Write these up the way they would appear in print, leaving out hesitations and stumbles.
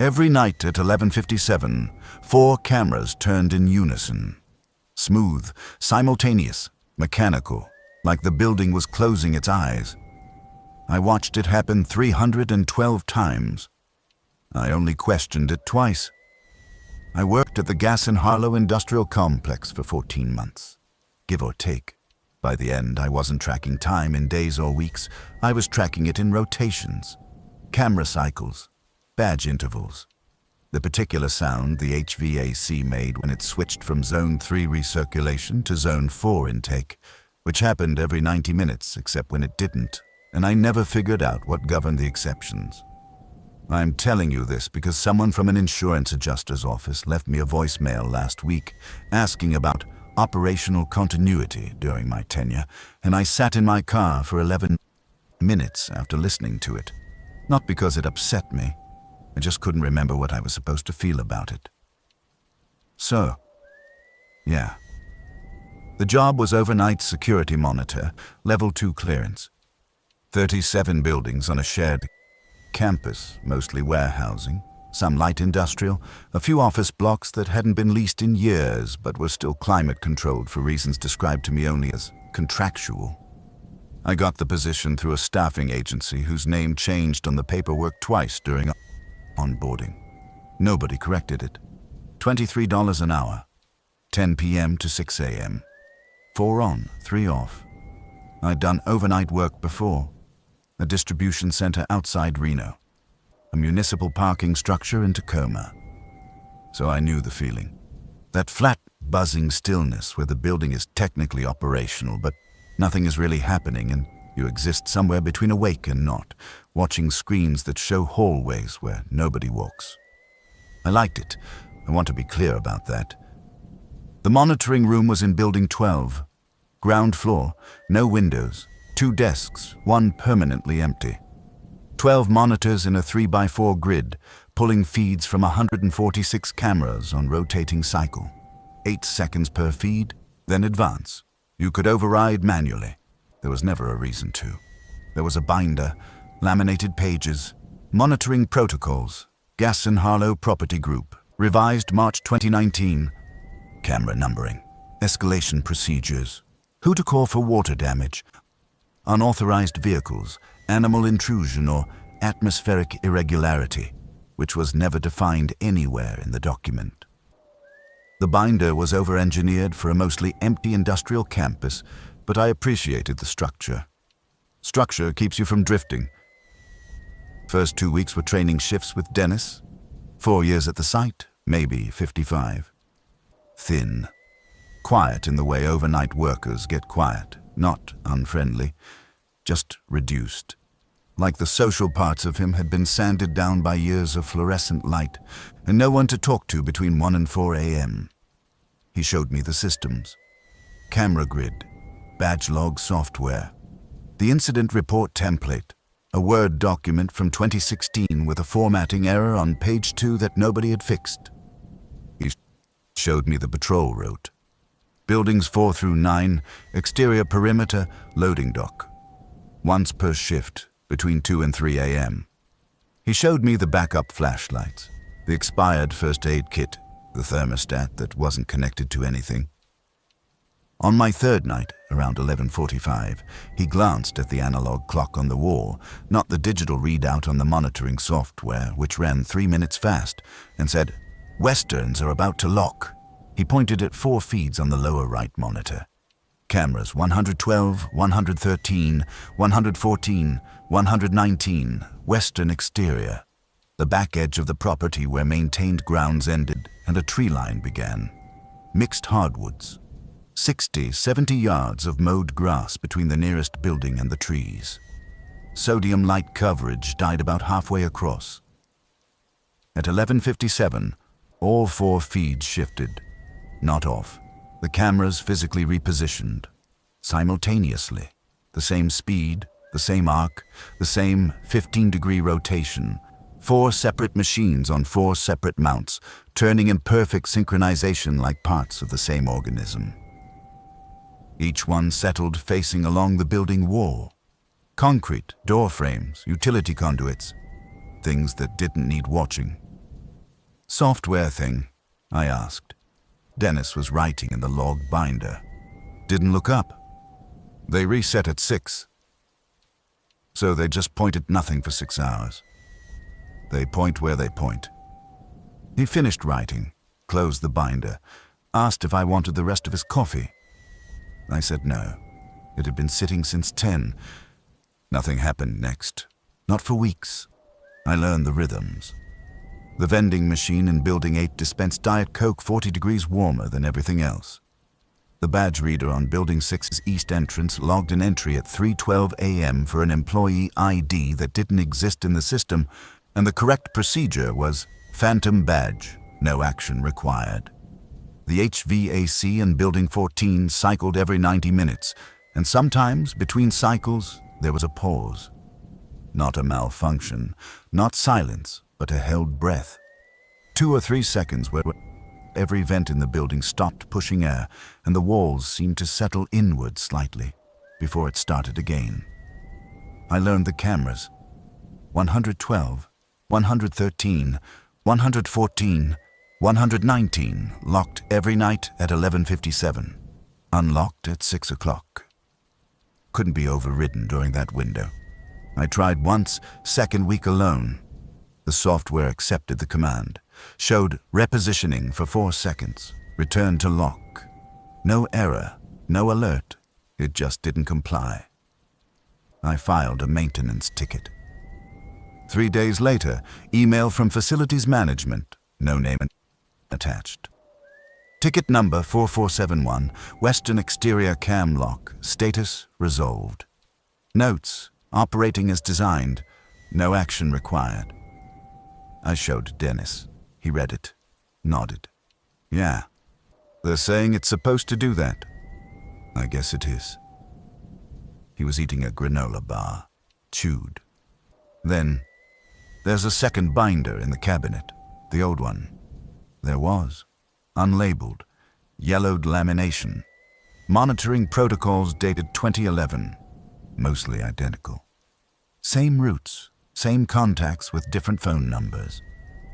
Every night at 11:57, 4 cameras turned in unison. Smooth, simultaneous, mechanical, like the building was closing its eyes. I watched it happen 312 times. I only questioned it twice. I worked at the Gas and Harlow Industrial Complex for 14 months, give or take. By the end, I wasn't tracking time in days or weeks. I was tracking it in rotations, camera cycles, badge intervals. The particular sound the HVAC made when it switched from Zone 3 recirculation to Zone 4 intake, which happened every 90 minutes except when it didn't, and I never figured out what governed the exceptions. I'm telling you this because someone from an insurance adjuster's office left me a voicemail last week asking about operational continuity during my tenure, and I sat in my car for 11 minutes after listening to it. Not because it upset me, I just couldn't remember what I was supposed to feel about it. So, yeah. The job was overnight security monitor, level 2 clearance. 37 buildings on a shared campus, mostly warehousing, some light industrial, a few office blocks that hadn't been leased in years but were still climate controlled for reasons described to me only as contractual. I got the position through a staffing agency whose name changed on the paperwork twice during onboarding. Nobody corrected it. $23 an hour, 10 p.m. to 6 a.m. 4 on, 3 off. I'd done overnight work before. A distribution center outside Reno, a municipal parking structure in Tacoma. So I knew the feeling. That flat, buzzing stillness where the building is technically operational, but nothing is really happening and you exist somewhere between awake and not, watching screens that show hallways where nobody walks. I liked it. I want to be clear about that. The monitoring room was in Building 12. Ground floor, no windows, 2 desks, 1 permanently empty. 12 monitors in a 3x4 grid, pulling feeds from 146 cameras on rotating cycle. 8 seconds per feed, then advance. You could override manually. There was never a reason to. There was a binder, laminated pages, monitoring protocols, Gas and Harlow Property Group, revised March 2019, camera numbering, escalation procedures, who to call for water damage, unauthorized vehicles, animal intrusion or atmospheric irregularity, which was never defined anywhere in the document. The binder was over-engineered for a mostly empty industrial campus, but I appreciated the structure. Structure keeps you from drifting. First 2 weeks were training shifts with Dennis. 4 years at the site, maybe 55. Thin. Quiet in the way overnight workers get quiet, not unfriendly, just reduced. Like the social parts of him had been sanded down by years of fluorescent light, and no one to talk to between 1 and 4 a.m. He showed me the systems. Camera grid, badge log software, the incident report template, a Word document from 2016 with a formatting error on page 2 that nobody had fixed. He showed me the patrol route. Buildings 4 through 9, exterior perimeter, loading dock. Once per shift, between 2 and 3 a.m. He showed me the backup flashlights, the expired first aid kit, the thermostat that wasn't connected to anything. On my third night, around 11:45, he glanced at the analog clock on the wall, not the digital readout on the monitoring software, which ran 3 minutes fast, and said, "Westerns are about to lock." He pointed at 4 feeds on the lower right monitor. Cameras 112, 113, 114, 119, western exterior. The back edge of the property where maintained grounds ended and a tree line began. Mixed hardwoods. 60, 70 yards of mowed grass between the nearest building and the trees. Sodium light coverage died about halfway across. At 11:57, all 4 feeds shifted. Not off. The cameras physically repositioned. Simultaneously. The same speed, the same arc, the same 15-degree rotation. 4 separate machines on 4 separate mounts, turning in perfect synchronization like parts of the same organism. Each one settled facing along the building wall. Concrete, door frames, utility conduits. Things that didn't need watching. Software thing? I asked. Dennis was writing in the log binder. Didn't look up. They reset at 6. So they just point at nothing for 6 hours. They point where they point. He finished writing, closed the binder, asked if I wanted the rest of his coffee. I said no. It had been sitting since 10. Nothing happened next. Not for weeks. I learned the rhythms. The vending machine in Building 8 dispensed Diet Coke 40 degrees warmer than everything else. The badge reader on Building 6's east entrance logged an entry at 3:12 a.m. for an employee ID that didn't exist in the system, and the correct procedure was phantom badge, no action required. The HVAC in Building 14 cycled every 90 minutes, and sometimes, between cycles, there was a pause. Not a malfunction, not silence, but a held breath. 2 or 3 seconds where every vent in the building stopped pushing air, and the walls seemed to settle inward slightly before it started again. I learned the cameras. 112, 113, 114, 119 locked every night at 11:57, unlocked at 6 o'clock. Couldn't be overridden during that window. I tried once, second week alone. The software accepted the command, showed repositioning for 4 seconds, returned to lock. No error, no alert, it just didn't comply. I filed a maintenance ticket. 3 days later, email from facilities management, no name attached. Ticket number 4471, Western exterior cam lock, status resolved. Notes, operating as designed, no action required. I showed Dennis. He read it, nodded. Yeah, they're saying it's supposed to do that. I guess it is. He was eating a granola bar, chewed. Then, there's a second binder in the cabinet, the old one. There was, unlabeled, yellowed lamination. Monitoring protocols dated 2011, mostly identical. Same routes, same contacts with different phone numbers.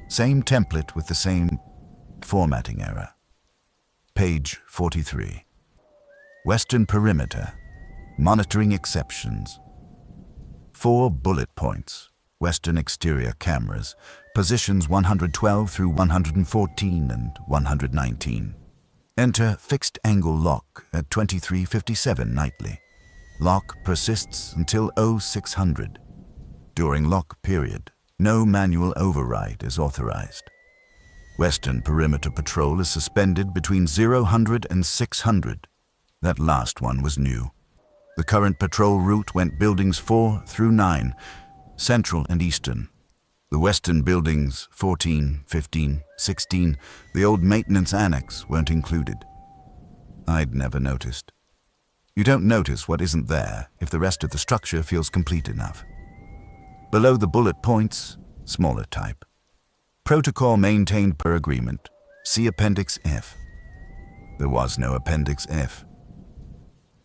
Same template with the same formatting error. Page 43. Western perimeter. Monitoring exceptions. 4 bullet points. Western exterior cameras. Positions 112 through 114 and 119. Enter fixed angle lock at 23:57 nightly. Lock persists until 0600. During lock period, no manual override is authorized. Western perimeter patrol is suspended between 0 and 600. That last one was new. The current patrol route went buildings 4 through 9, central and eastern. The western buildings 14, 15, 16, the old maintenance annex weren't included. I'd never noticed. You don't notice what isn't there if the rest of the structure feels complete enough. Below the bullet points, smaller type. Protocol maintained per agreement. See Appendix F. There was no Appendix F.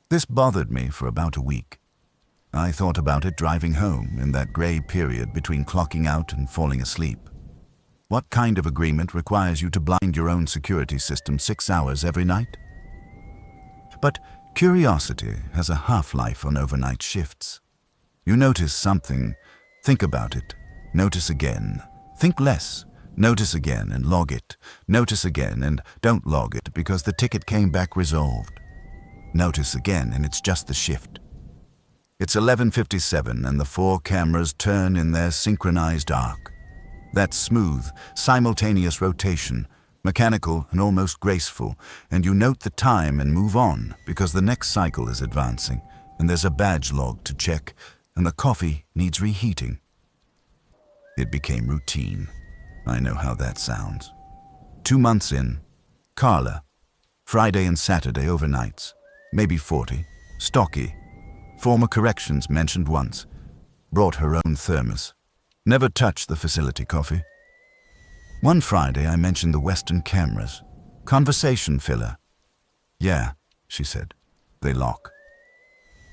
This bothered me for about a week. I thought about it driving home in that gray period between clocking out and falling asleep. What kind of agreement requires you to blind your own security system 6 hours every night? But curiosity has a half-life on overnight shifts. You notice something, think about it, notice again, think less, notice again and log it, notice again and don't log it because the ticket came back resolved. Notice again and it's just the shift. It's 11:57 and the 4 cameras turn in their synchronized arc. That's smooth, simultaneous rotation, mechanical and almost graceful, and you note the time and move on because the next cycle is advancing and there's a badge log to check and the coffee needs reheating. It became routine. I know how that sounds. 2 months in, Carla, Friday and Saturday overnights, maybe 40, stocky, former corrections mentioned once, brought her own thermos, never touched the facility coffee. One Friday I mentioned the Western cameras, conversation filler. Yeah, she said, they lock.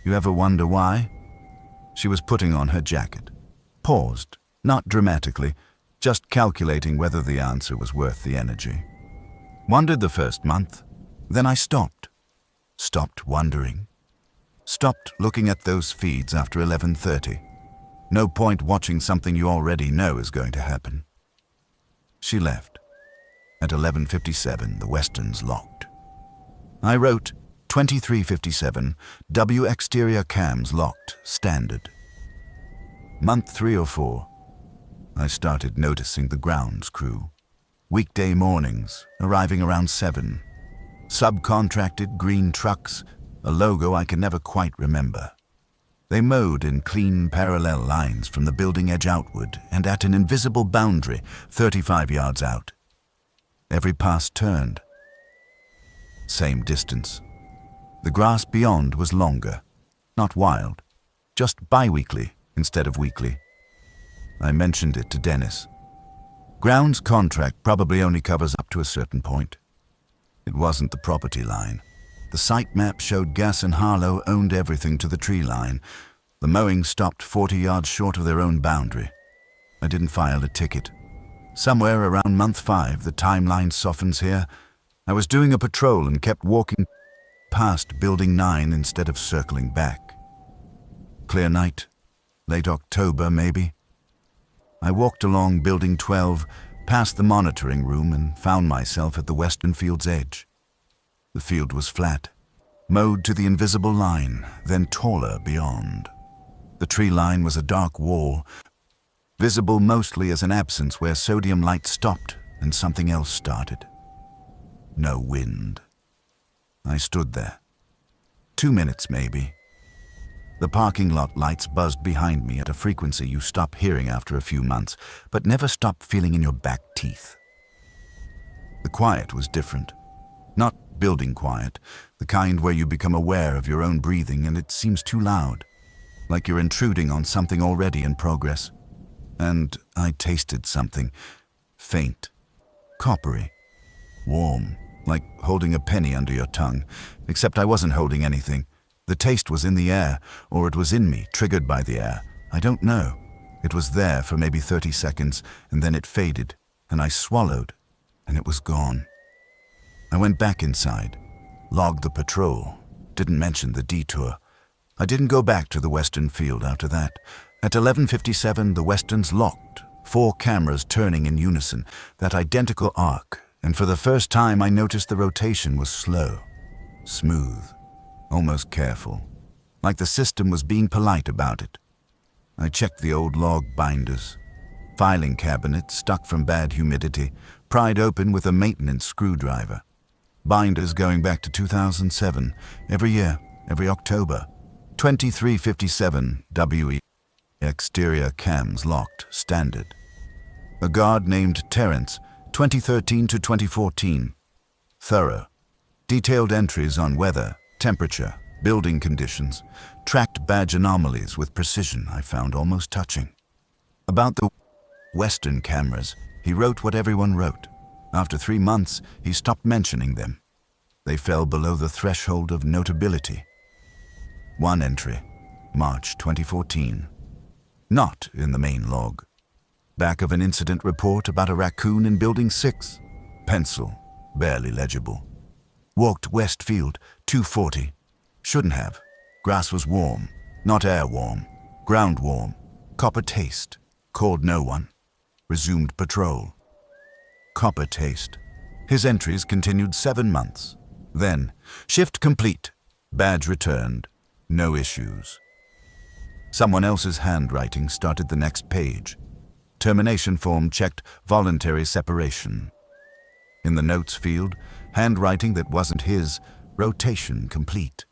You ever wonder why? She was putting on her jacket, paused, not dramatically, just calculating whether the answer was worth the energy. Wondered the first month, then I stopped. Stopped wondering. Stopped looking at those feeds after 11:30. No point watching something you already know is going to happen. She left. At 11:57, the Western's locked. I wrote 23:57, W exterior cams locked, standard. Month 3 or 4, I started noticing the grounds crew. Weekday mornings, arriving around 7. Subcontracted green trucks, a logo I can never quite remember. They mowed in clean parallel lines from the building edge outward and at an invisible boundary 35 yards out. Every pass turned. Same distance. The grass beyond was longer, not wild, just bi-weekly instead of weekly. I mentioned it to Dennis. Grounds contract probably only covers up to a certain point. It wasn't the property line. The site map showed Gass and Harlow owned everything to the tree line. The mowing stopped 40 yards short of their own boundary. I didn't file a ticket. Somewhere around month 5, the timeline softens here. I was doing a patrol and kept walking past Building 9 instead of circling back. Clear night, late October maybe. I walked along Building 12, past the monitoring room, and found myself at the western field's edge. The field was flat, mowed to the invisible line, then taller beyond. The tree line was a dark wall, visible mostly as an absence where sodium light stopped and something else started. No wind. I stood there. 2 minutes maybe. The parking lot lights buzzed behind me at a frequency you stop hearing after a few months, but never stop feeling in your back teeth. The quiet was different. Not building quiet, the kind where you become aware of your own breathing and it seems too loud, like you're intruding on something already in progress. And I tasted something, faint, coppery, warm, like holding a penny under your tongue, except I wasn't holding anything. The taste was in the air, or it was in me, triggered by the air. I don't know. It was there for maybe 30 seconds, and then it faded, and I swallowed, and it was gone. I went back inside, logged the patrol, didn't mention the detour. I didn't go back to the western field after that. At 11:57, the Western's locked, 4 cameras turning in unison, that identical arc, and for the first time I noticed the rotation was slow, smooth, almost careful, like the system was being polite about it. I checked the old log binders. Filing cabinet stuck from bad humidity, pried open with a maintenance screwdriver. Binders going back to 2007, every year, every October. 23:57 WE. Exterior cams locked, standard. A guard named Terrence, 2013 to 2014. Thorough. Detailed entries on weather, temperature, building conditions, tracked badge anomalies with precision I found almost touching. About the Western cameras, he wrote what everyone wrote. After 3 months, he stopped mentioning them. They fell below the threshold of notability. One entry, March 2014. Not in the main log. Back of an incident report about a raccoon in Building 6. Pencil, barely legible. Walked Westfield, 2:40. Shouldn't have. Grass was warm, not air warm. Ground warm. Copper taste. Called no one. Resumed patrol. Copper taste. His entries continued 7 months. Then, shift complete. Badge returned. No issues. Someone else's handwriting started the next page. Termination form checked voluntary separation. In the notes field, handwriting that wasn't his, rotation complete.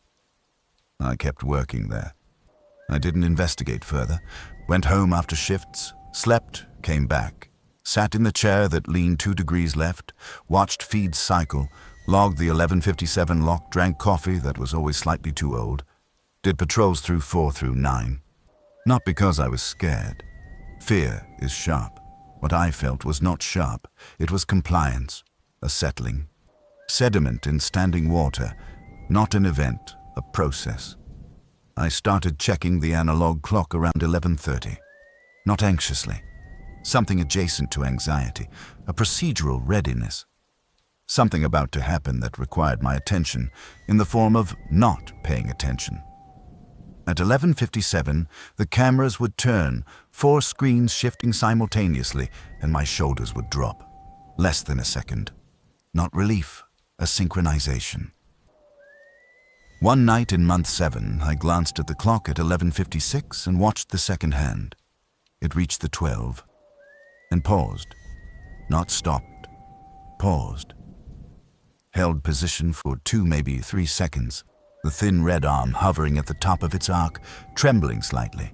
I kept working there. I didn't investigate further. Went home after shifts, slept, came back. Sat in the chair that leaned 2 degrees left, watched feeds cycle, logged the 11:57 lock, drank coffee that was always slightly too old. Did patrols through 4 through 9. Not because I was scared. Fear is sharp. What I felt was not sharp. It was compliance, a settling. Sediment in standing water, not an event, a process. I started checking the analog clock around 11:30. Not anxiously. Something adjacent to anxiety, a procedural readiness. Something about to happen that required my attention in the form of not paying attention. At 11:57, the cameras would turn, 4 screens shifting simultaneously, and my shoulders would drop. Less than a second. Not relief, a synchronization. One night in month 7, I glanced at the clock at 11:56 and watched the second hand. It reached the 12, and paused. Not stopped, paused. Held position for 2, maybe 3 seconds, the thin red arm hovering at the top of its arc, trembling slightly.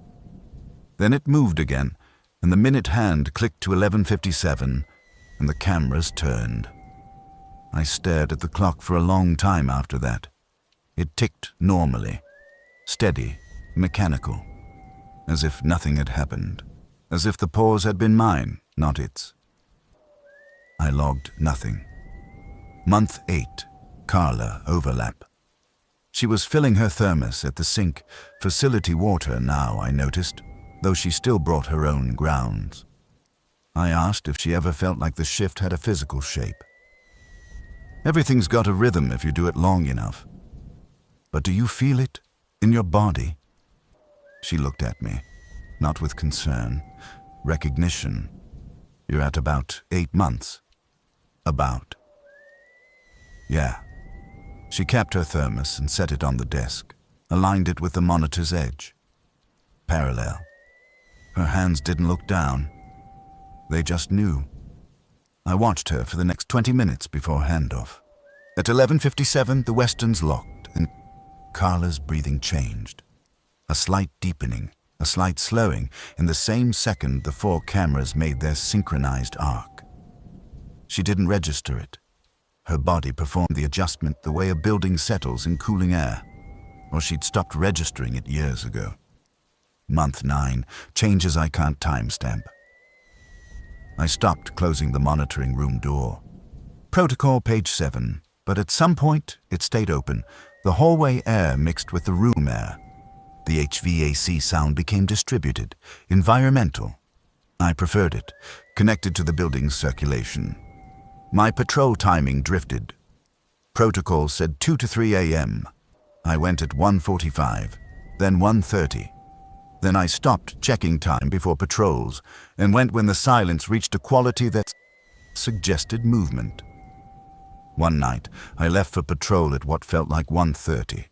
Then it moved again, and the minute hand clicked to 11:57, and the cameras turned. I stared at the clock for a long time after that. It ticked normally, steady, mechanical, as if nothing had happened, as if the pause had been mine, not its. I logged nothing. Month 8, Carla overlap. She was filling her thermos at the sink, facility water now, I noticed, though she still brought her own grounds. I asked if she ever felt like the shift had a physical shape. Everything's got a rhythm if you do it long enough. But do you feel it in your body? She looked at me, not with concern, recognition. You're at about 8 months. About. Yeah. She capped her thermos and set it on the desk, aligned it with the monitor's edge. Parallel. Her hands didn't look down. They just knew. I watched her for the next 20 minutes before handoff. At 11:57, the westerns locked, and Carla's breathing changed. A slight deepening, a slight slowing. In the same second, the 4 cameras made their synchronized arc. She didn't register it. Her body performed the adjustment the way a building settles in cooling air, or she'd stopped registering it years ago. Month 9, changes I can't timestamp. I stopped closing the monitoring room door. Protocol page 7, but at some point it stayed open. The hallway air mixed with the room air. The HVAC sound became distributed, environmental. I preferred it, connected to the building's circulation. My patrol timing drifted. Protocol said 2 to 3 a.m. I went at 1:45, then 1:30. Then I stopped checking time before patrols and went when the silence reached a quality that suggested movement. One night, I left for patrol at what felt like 1:30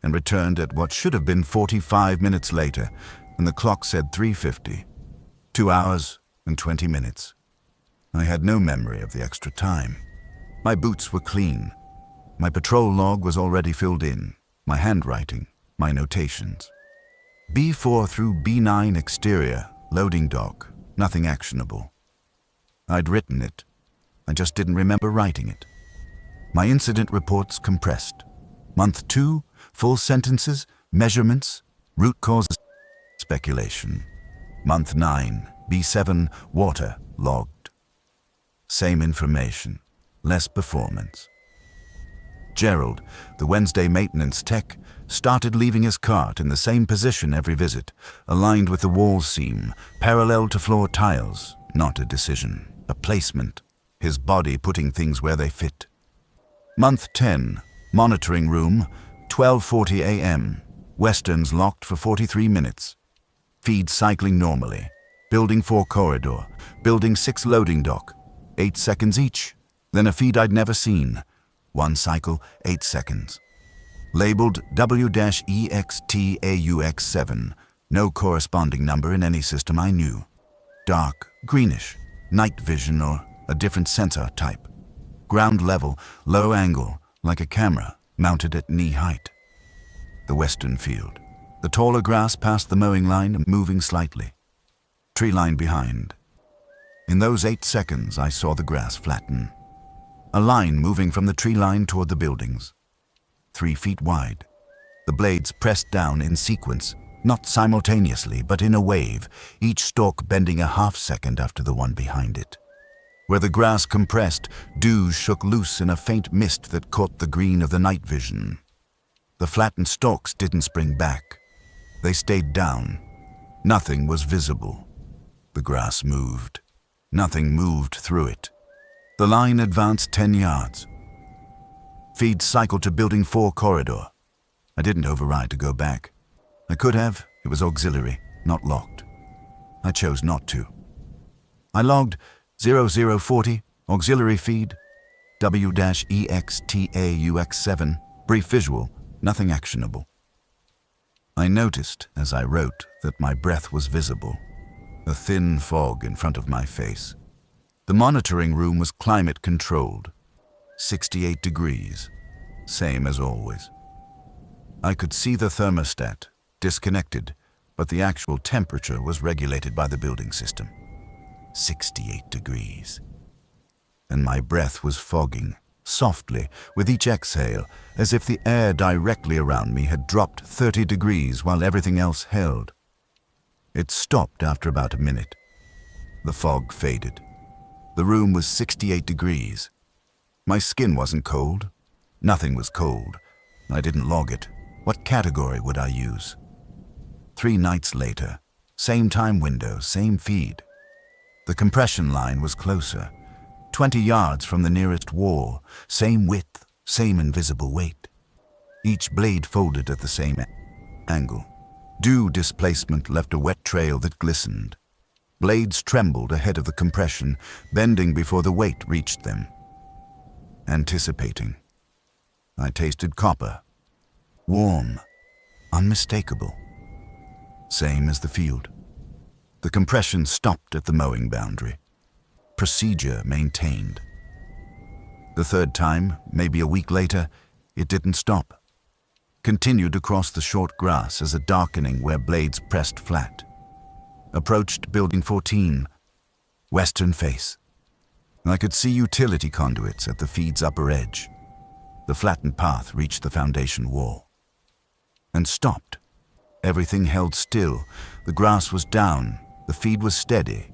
and returned at what should have been 45 minutes later, and the clock said 3:50. 2 hours and 20 minutes. I had no memory of the extra time. My boots were clean. My patrol log was already filled in, my handwriting, my notations. B4 through B9 exterior, loading dock, nothing actionable. I'd written it. I just didn't remember writing it. My incident reports compressed. Month 2, full sentences, measurements, root causes, speculation. Month 9, B7, water, logged. Same information, less performance. Gerald, the Wednesday maintenance tech, started leaving his cart in the same position every visit, aligned with the wall seam, parallel to floor tiles. Not a decision, a placement. His body putting things where they fit. Month 10, monitoring room, 12:40 a.m. Westerns locked for 43 minutes. Feed cycling normally. Building 4 corridor. Building 6 loading dock. 8 seconds each. Then a feed I'd never seen. 1 cycle, 8 seconds. Labeled W-EXTAUX7. No corresponding number in any system I knew. Dark, greenish, night vision or a different sensor type. Ground level, low angle, like a camera, mounted at knee height. The western field. The taller grass past the mowing line, moving slightly. Tree line behind. In those 8 seconds, I saw the grass flatten. A line moving from the tree line toward the buildings. 3 feet wide. The blades pressed down in sequence, not simultaneously, but in a wave, each stalk bending a half second after the one behind it. Where the grass compressed, dews shook loose in a faint mist that caught the green of the night vision. The flattened stalks didn't spring back. They stayed down. Nothing was visible. The grass moved. Nothing moved through it. The line advanced 10 yards. Feed cycled to Building 4 corridor. I didn't override to go back. I could have. It was auxiliary, not locked. I chose not to. I logged 0040, auxiliary feed, W-EXTAUX7, brief visual, nothing actionable. I noticed, as I wrote, that my breath was visible, a thin fog in front of my face. The monitoring room was climate-controlled, 68 degrees, same as always. I could see the thermostat, disconnected, but the actual temperature was regulated by the building system. 68 degrees. And my breath was fogging, softly, with each exhale, as if the air directly around me had dropped 30 degrees while everything else held. It stopped after about a minute. The fog faded. The room was 68 degrees. My skin wasn't cold. Nothing was cold. I didn't log it. What category would I use? 3 nights later, same time window, same feed. The compression line was closer, 20 yards from the nearest wall, same width, same invisible weight. Each blade folded at the same angle. Dew displacement left a wet trail that glistened. Blades trembled ahead of the compression, bending before the weight reached them. Anticipating. I tasted copper. Warm, unmistakable. Same as the field. The compression stopped at the mowing boundary. Procedure maintained. The third time, maybe a week later, it didn't stop. Continued across the short grass as a darkening where blades pressed flat. Approached Building 14, western face. I could see utility conduits at the feed's upper edge. The flattened path reached the foundation wall. And stopped. Everything held still. The grass was down. The feed was steady.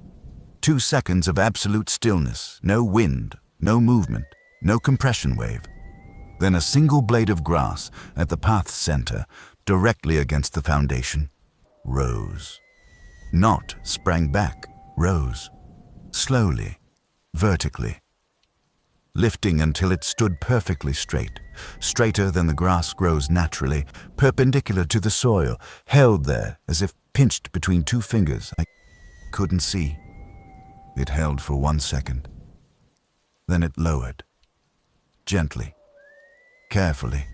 2 seconds of absolute stillness. No wind, no movement, no compression wave. Then a single blade of grass at the path's center, directly against the foundation, rose. Not sprang back, rose. Slowly, vertically. Lifting until it stood perfectly straight, straighter than the grass grows naturally, perpendicular to the soil, held there as if pinched between 2 fingers. I couldn't see. It held for 1 second. Then it lowered. Gently, carefully.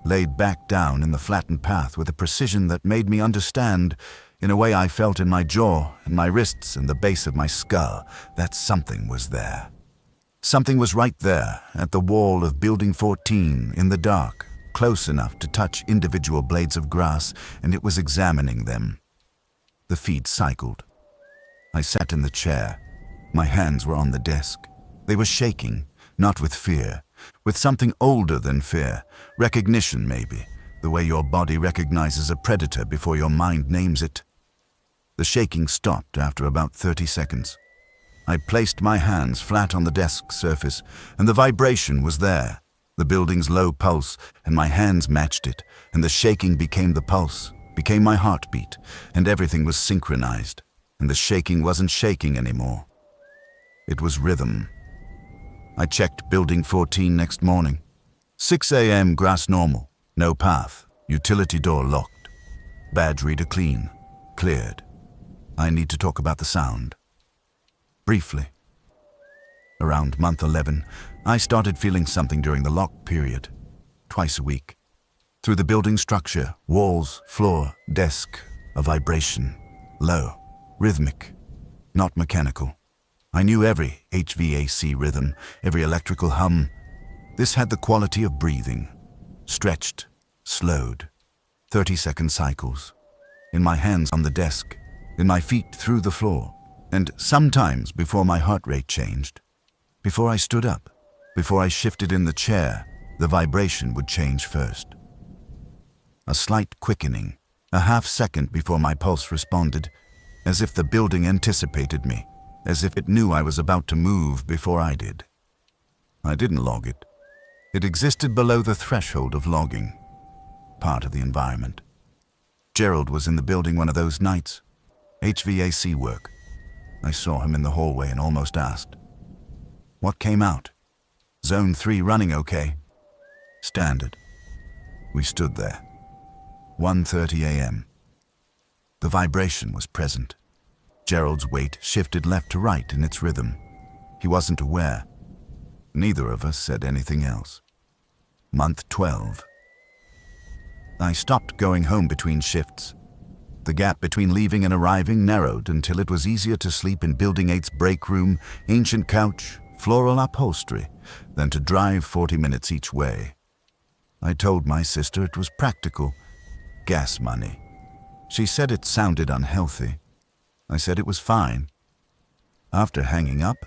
Laid back down in the flattened path with a precision that made me understand, in a way I felt in my jaw and my wrists and the base of my skull, that something was there. Something was right there, at the wall of Building 14, in the dark, close enough to touch individual blades of grass, and it was examining them. The feed cycled. I sat in the chair. My hands were on the desk. They were shaking, not with fear, with something older than fear, recognition maybe, the way your body recognizes a predator before your mind names it. The shaking stopped after about 30 seconds. I placed my hands flat on the desk surface, and the vibration was there, the building's low pulse, and my hands matched it, and the shaking became the pulse, became my heartbeat, and everything was synchronized, and the shaking wasn't shaking anymore. It was rhythm. I checked Building 14 next morning. 6 a.m. grass normal, no path, utility door locked. Badge reader clean, cleared. I need to talk about the sound. Briefly. Around month 11, I started feeling something during the lock period, twice a week. Through the building structure, walls, floor, desk, a vibration, low, rhythmic, not mechanical. I knew every HVAC rhythm, every electrical hum. This had the quality of breathing, stretched, slowed, 30-second cycles, in my hands on the desk, in my feet through the floor. And sometimes before my heart rate changed, before I stood up, before I shifted in the chair, the vibration would change first. A slight quickening, a half second before my pulse responded, as if the building anticipated me, as if it knew I was about to move before I did. I didn't log it. It existed below the threshold of logging, part of the environment. Gerald was in the building one of those nights. HVAC work. I saw him in the hallway and almost asked. What came out? Zone 3 running okay? Standard. We stood there. 1:30 a.m. The vibration was present. Gerald's weight shifted left to right in its rhythm. He wasn't aware. Neither of us said anything else. Month 12. I stopped going home between shifts. The gap between leaving and arriving narrowed until it was easier to sleep in Building 8's break room, ancient couch, floral upholstery, than to drive 40 minutes each way. I told my sister it was practical. Gas money. She said it sounded unhealthy. I said it was fine. After hanging up,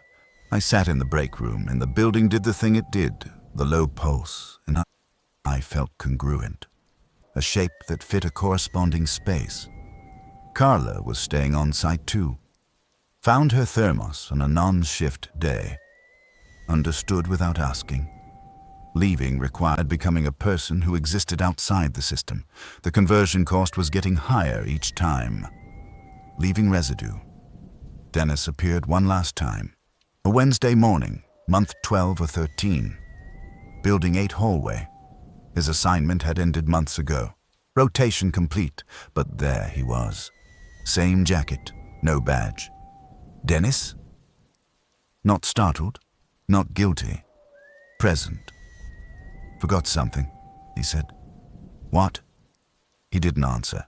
I sat in the break room and the building did the thing it did, the low pulse, and I felt congruent. A shape that fit a corresponding space. Carla was staying on site too. Found her thermos on a non-shift day. Understood without asking. Leaving required becoming a person who existed outside the system. The conversion cost was getting higher each time. Leaving residue. Dennis appeared one last time. A Wednesday morning, month 12 or 13. Building 8 hallway. His assignment had ended months ago. Rotation complete, but there he was. Same jacket, no badge. Dennis? Not startled, not guilty. Present. Forgot something, he said. What? He didn't answer.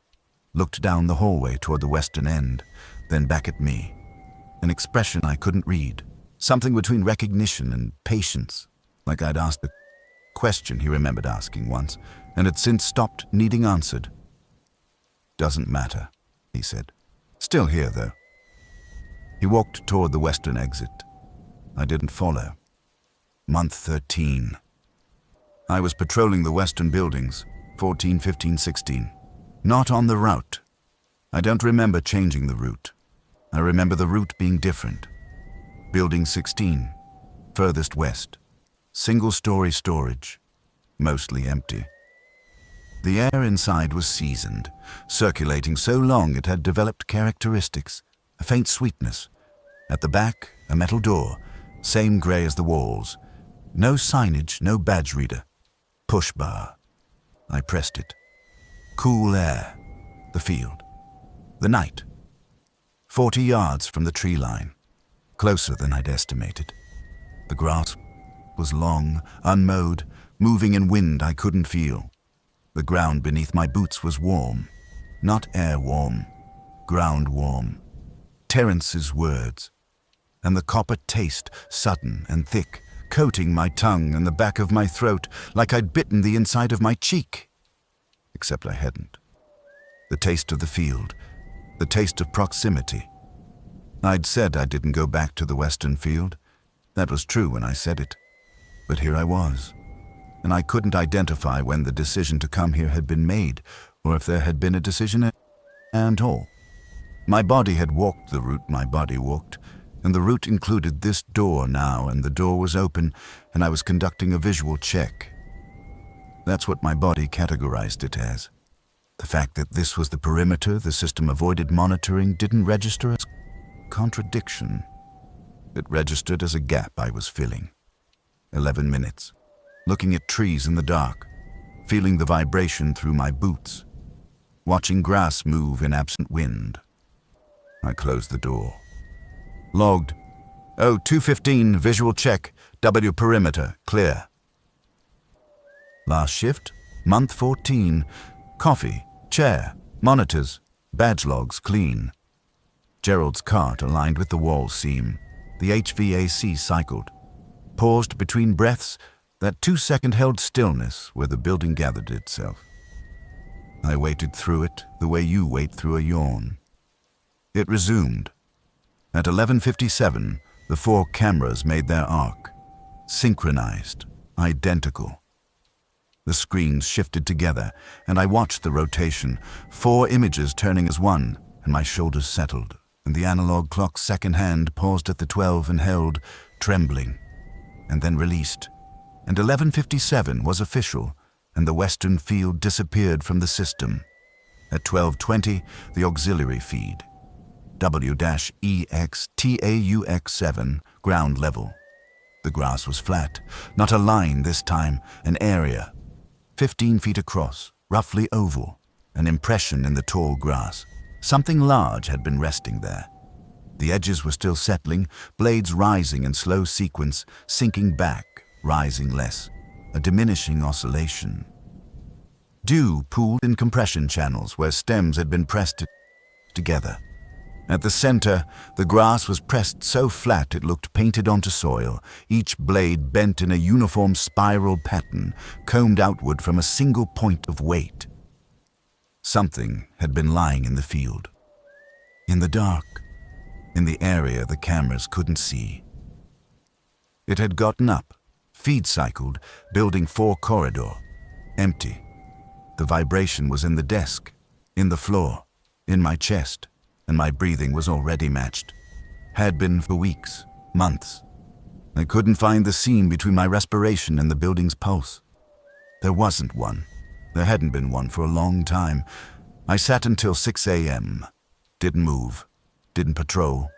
Looked down the hallway toward the western end, then back at me. An expression I couldn't read. Something between recognition and patience, like I'd asked a question he remembered asking once, and had since stopped needing answered. Doesn't matter, he said. Still here, though. He walked toward the western exit. I didn't follow. Month 13. I was patrolling the western buildings, 14, 15, 16. Not on the route. I don't remember changing the route. I remember the route being different. Building 16, furthest west. Single-story storage, mostly empty. The air inside was seasoned, circulating so long it had developed characteristics, a faint sweetness. At the back, a metal door, same gray as the walls. No signage, no badge reader. Push bar. I pressed it. Cool air. The field. The night. 40 yards from the tree line. Closer than I'd estimated. The grass was long, unmowed, moving in wind I couldn't feel. The ground beneath my boots was warm. Not air warm. Ground warm. Terence's words. And the copper taste, sudden and thick, coating my tongue and the back of my throat like I'd bitten the inside of my cheek. Except I hadn't. The taste of the field. The taste of proximity. I'd said I didn't go back to the western field. That was true when I said it. But here I was. And I couldn't identify when the decision to come here had been made, or if there had been a decision at all. My body had walked the route my body walked, and the route included this door now, and the door was open, and I was conducting a visual check. That's what my body categorized it as. The fact that this was the perimeter the system avoided monitoring didn't register as contradiction. It registered as a gap I was filling. 11 minutes. Looking at trees in the dark, feeling the vibration through my boots, watching grass move in absent wind. I closed the door. Logged. 2:15, visual check, W perimeter, clear. Last shift, month 14, coffee, chair, monitors, badge logs clean. Gerald's cart aligned with the wall seam. The HVAC cycled. Paused between breaths, that 2-second held stillness where the building gathered itself. I waited through it the way you wait through a yawn. It resumed. At 11:57, the 4 cameras made their arc. Synchronized, identical. The screens shifted together, and I watched the rotation, 4 images turning as one, and my shoulders settled, and the analog clock's second hand paused at the 12 and held, trembling, and then released. And 11:57 was official, and the western field disappeared from the system. At 12:20, the auxiliary feed. W-EXTAUX7, ground level. The grass was flat, not a line this time, an area. 15 feet across, roughly oval, an impression in the tall grass. Something large had been resting there. The edges were still settling, blades rising in slow sequence, sinking back, rising less, a diminishing oscillation. Dew pooled in compression channels where stems had been pressed together. At the center, the grass was pressed so flat it looked painted onto soil, each blade bent in a uniform spiral pattern, combed outward from a single point of weight. Something had been lying in the field. In the dark, in the area the cameras couldn't see. It had gotten up, feed-cycled, building 4 corridor, empty. The vibration was in the desk, in the floor, in my chest, and my breathing was already matched. Had been for weeks, months. I couldn't find the seam between my respiration and the building's pulse. There wasn't one. There hadn't been one for a long time. I sat until 6 a.m. Didn't move, didn't patrol,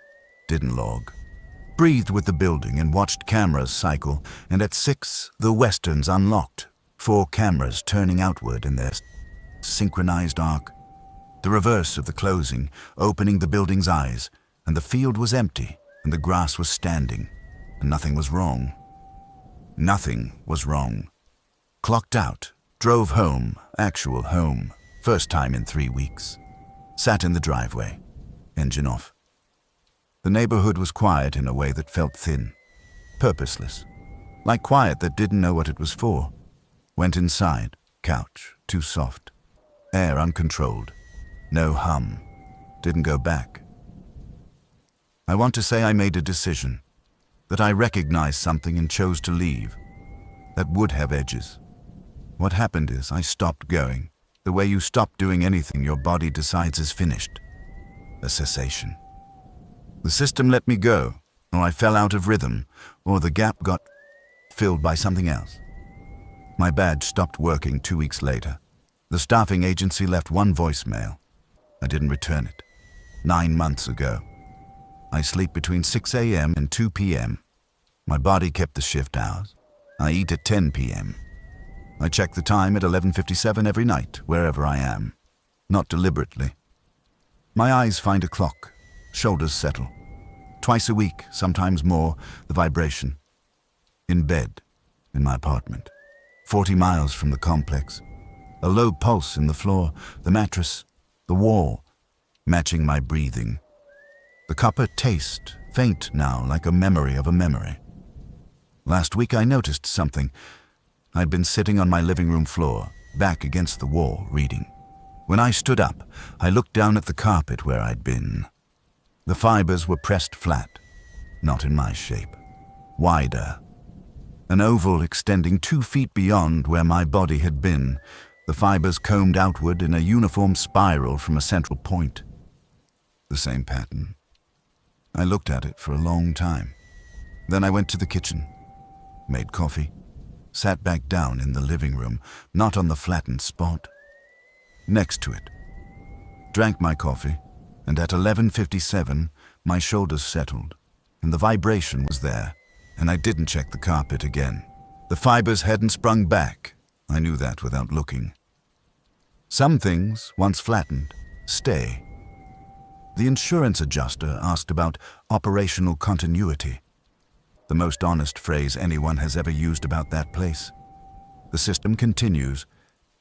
didn't log. Breathed with the building and watched cameras cycle, and at 6, the westerns unlocked. 4 cameras turning outward in their synchronized arc. The reverse of the closing, opening the building's eyes, and the field was empty, and the grass was standing, and nothing was wrong. Nothing was wrong. Clocked out, drove home, actual home, first time in 3 weeks. Sat in the driveway, engine off. The neighborhood was quiet in a way that felt thin, purposeless, like quiet that didn't know what it was for. Went inside, couch, too soft, air uncontrolled. No hum. Didn't go back. I want to say I made a decision, that I recognized something and chose to leave, that would have edges. What happened is I stopped going, the way you stop doing anything your body decides is finished. A cessation. The system let me go, or I fell out of rhythm, or the gap got filled by something else. My badge stopped working 2 weeks later. The staffing agency left 1 voicemail. I didn't return it. 9 months ago. I sleep between 6 a.m. and 2 p.m. My body kept the shift hours. I eat at 10 p.m. I check the time at 11:57 every night, wherever I am. Not deliberately. My eyes find a clock. Shoulders settle. Twice a week, sometimes more, the vibration. In bed, in my apartment. 40 miles from the complex. A low pulse in the floor, the mattress, the wall, matching my breathing. The copper taste, faint now like a memory of a memory. Last week I noticed something. I'd been sitting on my living room floor, back against the wall, reading. When I stood up, I looked down at the carpet where I'd been. The fibers were pressed flat, not in my shape, wider. An oval extending 2 feet beyond where my body had been, the fibers combed outward in a uniform spiral from a central point. The same pattern. I looked at it for a long time. Then I went to the kitchen, made coffee, sat back down in the living room, not on the flattened spot. Next to it. Drank my coffee, and at 11:57, my shoulders settled, and the vibration was there, and I didn't check the carpet again. The fibers hadn't sprung back. I knew that without looking. Some things, once flattened, stay. The insurance adjuster asked about operational continuity. The most honest phrase anyone has ever used about that place. The system continues.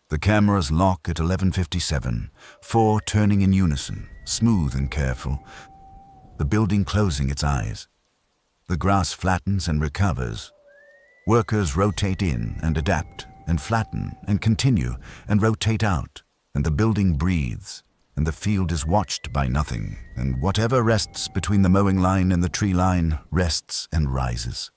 The cameras lock at 11:57, 4 turning in unison, smooth and careful. The building closing its eyes. The grass flattens and recovers. Workers rotate in and adapt and flatten and continue and rotate out, and the building breathes, and the field is watched by nothing, and whatever rests between the mowing line and the tree line rests and rises.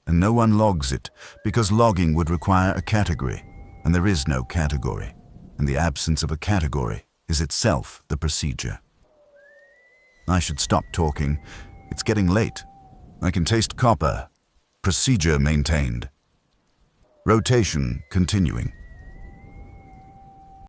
And no one logs it, because logging would require a category, and there is no category, and the absence of a category is itself the procedure. I should stop talking. It's getting late. I can taste copper. Procedure maintained. Rotation continuing.